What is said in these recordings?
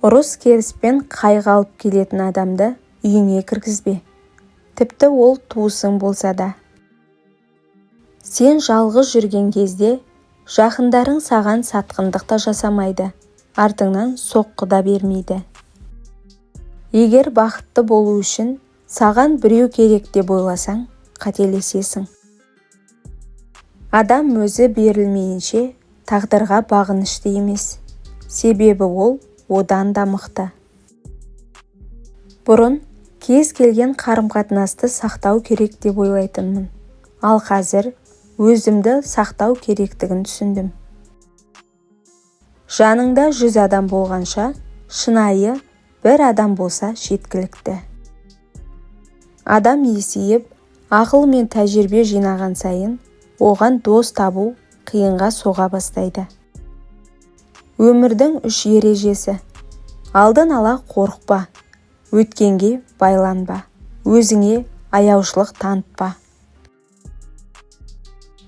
ұрыс керіспен қайғы алып келетін адамды үйіңе кіргізбе. Тіпті ол туысың болса да. Сен жалғыз жүрген кезде жақындарың саған сатқындық та жасамайды, артыңнан соққы да бермейді. Егер бақытты болу үшін саған біреу керек деп ойласаң, қателесесің. Адам өзі берілмейінше тағдырға бағынышты емес, себебі ол одан да мықты. Бұрын кез келген қарым-қатынасты сақтау керек деп ойлайтынмын, ал қазір өзімді сақтау керектігін түсіндім. Жаныңда 100 адам болғанша, шынайы бір адам болса жеткілікті. Адам есейіп, ақыл мен тәжірибе жинаған сайын, оған дос табу қиынға соға бастайды. Өмірдің 3 ережесі. Алдын ала қорықпа, өткенге байланба, өзіңе аяушылық танытпа.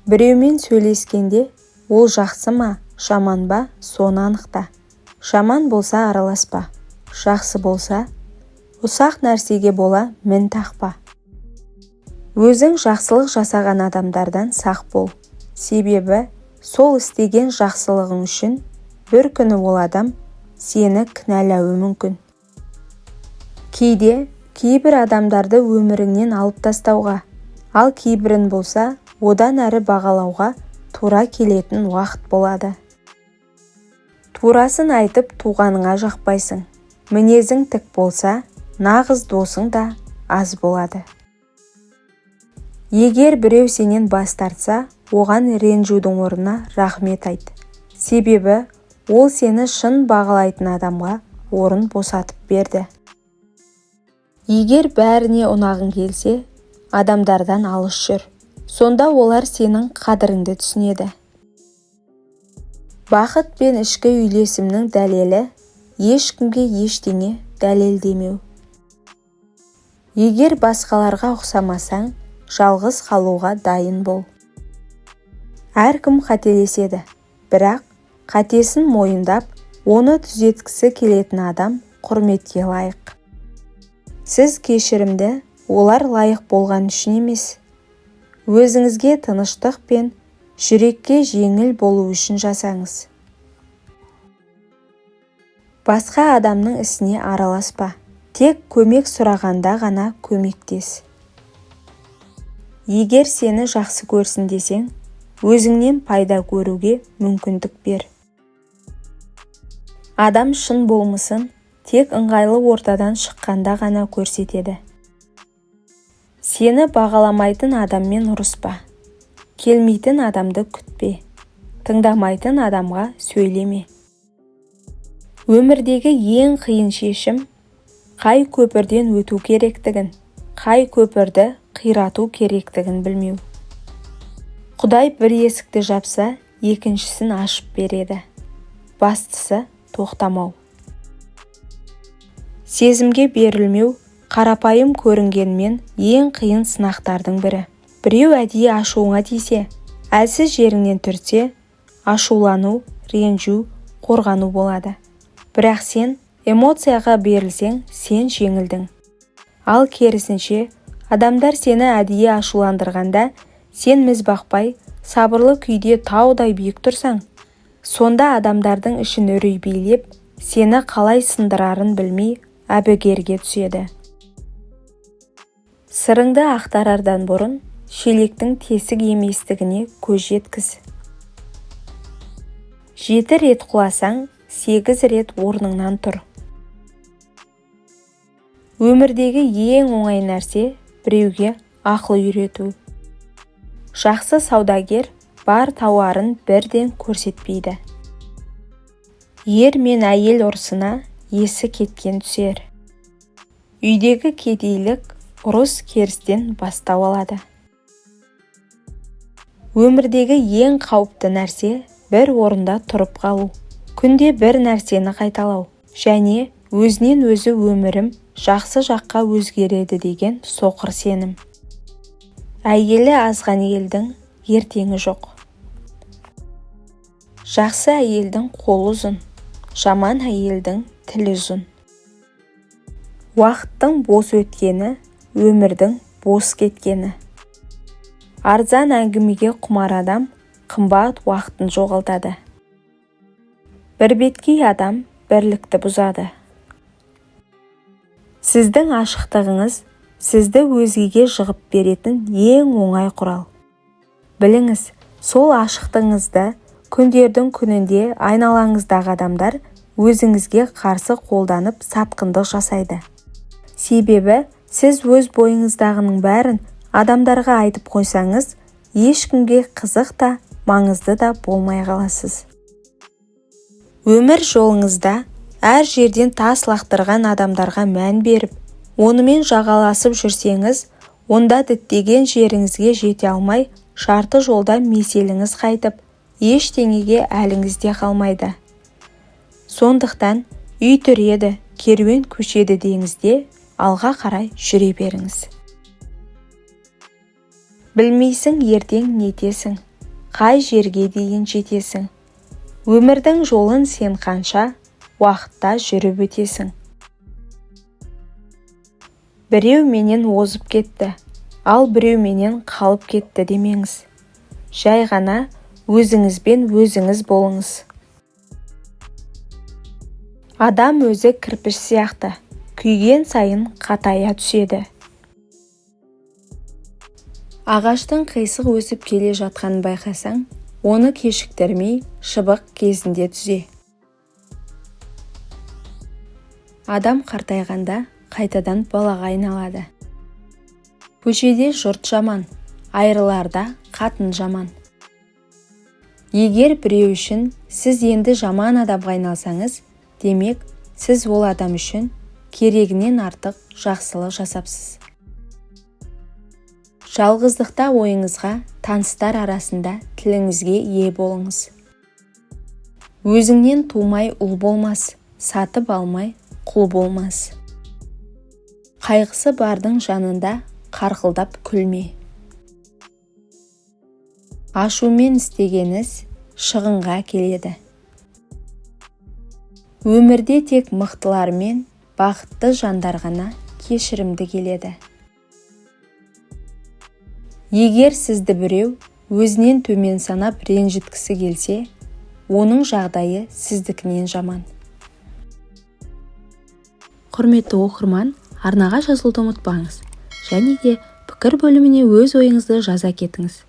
Біреумен сөйлескенде, ол жақсы ма, жаман ба, соны анықта. Жаман болса араласпа, жақсы болса, ұсақ нәрсеге бола мін тақпа. Өзің жақсылық жасаған адамдардан сақ бол, себебі сол істеген жақсылығың үшін бір күні ол адам сені кінәлауы мүмкін. Кейде кейбір адамдарды өміріңнен алып тастауға, ал кейбірін болса одан әрі бағалауға тура келетін уақыт болады. Турасын айтып туғаныңа жақпайсың. Мінезің тік болса, нағыз досың да аз болады. Егер біреу сенен бас тартса, оған ренжудің орнына рахмет айт. Себебі ол сені шын бағалайтын адамға орын босатып берді. Егер бәріне ұнағың келсе, адамдардан алыс жүр. Сонда олар сенің қадіріңді түсінеді. Бақыт пен ішкі үйлесімнің дәлелі ешкімге ештеңе дәлелдемеу. Егер басқаларға ұқсамасаң, жалғыз қалуға дайын бол. Әркім қателеседі, бірақ қатесін мойындап, оны түзеткісі келетін адам құрметке лайық. Сіз кешірімді олар лайық болған үшін емес, өзіңізге тыныштық пен жүрекке жеңіл болу үшін жасаңыз. Басқа адамның ісіне араласпа, тек көмек сұрағанда ғана көмектес. Егер сені жақсы көрсін десең, өзіңнен пайда көруге мүмкіндік бер. Адам шын болмысын тек ыңғайлы ортадан шыққанда ғана көрсетеді. Сені бағаламайтын адаммен ұрыспа. Келмейтін адамды күтпе. Тыңдамайтын адамға сөйлеме. Өмірдегі ең қиын шешім қай көпірден өту керектігін, қай көпірді қирату керектігін білмеу. Құдай бір есікті жапса, екіншісін ашып береді. Бастысы тоқтамау. Сезімге берілмеу қарапайым көрінгенмен ең қиын сынақтардың бірі. Біреу әдейі ашуыңа тисе, әлсіз жеріңнен түртсе, ашулану, ренжу, қорғану болады. Бірақ сен эмоцияға берілсең, сен жеңілдің. Ал керісінше, адамдар сені әдейі ашуландырғанда, сен міз бақпай, сабырлы күйде таудай биік тұрсаң, сонда адамдардың ішін үрей билеп, сені қалай сындырарын білмей, әбігерге түседі. Сырыңды ақтарардан бұрын, шелектің тесік еместігіне көз жеткіз. 7 рет құласаң, 8 рет орныңнан тұр. Өмірдегі ең оңай нәрсе біреуге ақыл үйрету. Жақсы саудагер бар тауарын бірден көрсетпейді. Ер мен әйел ұрысына есі кеткен түсер. Үйдегі кедейлік ұрыс керістен бастау алады. Өмірдегі ең қауіпті нәрсе бір орында тұрып қалу. Күнде бір нәрсені қайталау. Және өзінен өзі өмірім жақсы жаққа өзгереді деген соқыр сенім. Әйелі азған елдің ертеңі жоқ. Жақсы әйелдің қолы ұзын, жаман әйелдің тілі ұзын. Уақыттың бос өткені, өмірдің бос кеткені. Арзан әңгімеге құмар адам қымбат уақытын жоғалтады. Бірбеткей адам бірлікті бұзады. Сіздің ашықтығыңыз сізді өзгеге жығып беретін ең оңай құрал. Біліңіз, сол ашықтығыңызды күндердің күнінде айналаңыздағы адамдар өзіңізге қарсы қолданып сатқындық жасайды. Себебі сіз өз бойыңыздағының бәрін адамдарға айтып қойсаңыз, ешкімге қызық та, маңызды да болмай қаласыз. Өмір жолыңызда әр жерден тас лақтырған адамдарға мән беріп, онымен жағаласып жүрсеңіз, онда діттеген жеріңізге жете алмай, шарты жолда меселіңіз қайтып, ештеңеге әліңізде қалмайды. Сондықтан үй түреді, керуен көшеді деңізде, алға қарай жүре беріңіз. Білмейсің ертең нетесің, қай жерге дейін жетесің. Өмірдің жолын сен қанша уақытта жүріп өтесің. Біреу менен озып кетті, ал біреу менен қалып кетті демеңіз. Жай ғана өзіңізбен өзіңіз болыңыз. Адам өзі кірпіш сияқты, күйген сайын қатая түседі. Ағаштың қисық өсіп келе жатқанын байқасаң, оны кешіктірмей шыбық кезінде түзе. Адам қартайғанда қайтадан балаға айналады. Көшеде жұрт жаман, айрыларда қатын жаман. Егер біреу үшін сіз енді жаман адамға айналсаңыз, демек сіз ол адам үшін керегінен артық жақсылық жасапсыз. Жалғыздықта ойыңызға, таныстар арасында тіліңізге ие болыңыз. Өзіңнен тумай ұл болмас, сатып алмай құл болмас. Қайғысы бардың жанында қарқылдап күлме. Ашумен істегеніз шығынға келеді. Өмірде тек мықтылар мен бақытты жандар ғана кешірімді келеді. Егер сізді біреу өзінен төмен санап ренжіткісі келсе, оның жағдайы сіздікінен жаман. Құрметті оқырман, арнаға жазылуды ұмытпаңыз. Және де пікір бөліміне өз ойыңызды жаза кетіңіз.